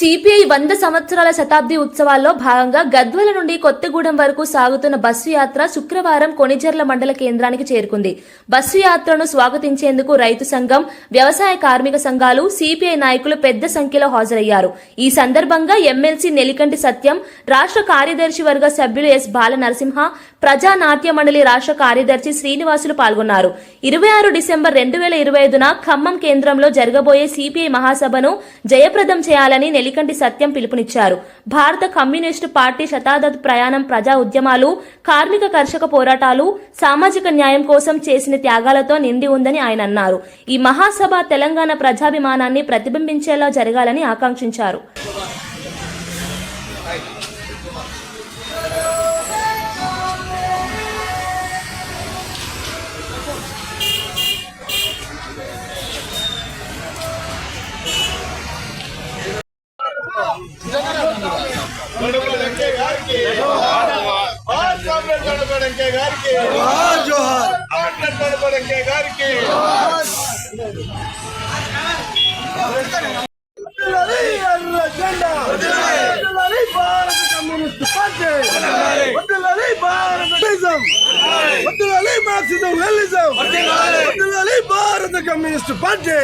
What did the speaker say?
CPI 100 సంవత్సరాల శతాబ్ది ఉత్సవాల్లో భాగంగా గద్వాల నుండి కొత్తగూడెం వరకు సాగుతున్న బస్సు యాత్ర శుక్రవారం కొణిజర్ల మండల కేంద్రానికి చేరుకుంది. బస్సు యాత్రను స్వాగతించేందుకు రైతు సంఘం, వ్యవసాయ కార్మిక సంఘాలు, సిపిఐ నాయకులు పెద్ద సంఖ్యలో హాజరయ్యారు. ఈ సందర్భంగా ఎమ్మెల్సీ నెలికంటి సత్యం, రాష్ట్ర కార్యదర్శి వర్గ సభ్యులు ఎస్ బాల నరసింహ, ప్రజా నాట్య మండలి రాష్ట్ర కార్యదర్శి శ్రీనివాసులు పాల్గొన్నారు. 26 డిసెంబర్ 2025న ఖమ్మం కేంద్రంలో జరగబోయే సిపిఐ మహాసభను జయప్రదం చేయాలని నెలికంటి సత్యం పిలుపునిచ్చారు. భారత కమ్యూనిస్టు పార్టీ శతాబ్ద ప్రయాణం ప్రజా ఉద్యమాలు, కార్మిక కర్షక పోరాటాలు, సామాజిక న్యాయం కోసం చేసిన త్యాగాలతో నిండి ఉందని ఆయన అన్నారు. ఈ మహాసభ తెలంగాణ ప్రజాభిమానాన్ని ప్రతిబింబించేలా జరగాలని ఆకాంక్షించారు. భారత కమ్యూనిస్ట్ పార్టీ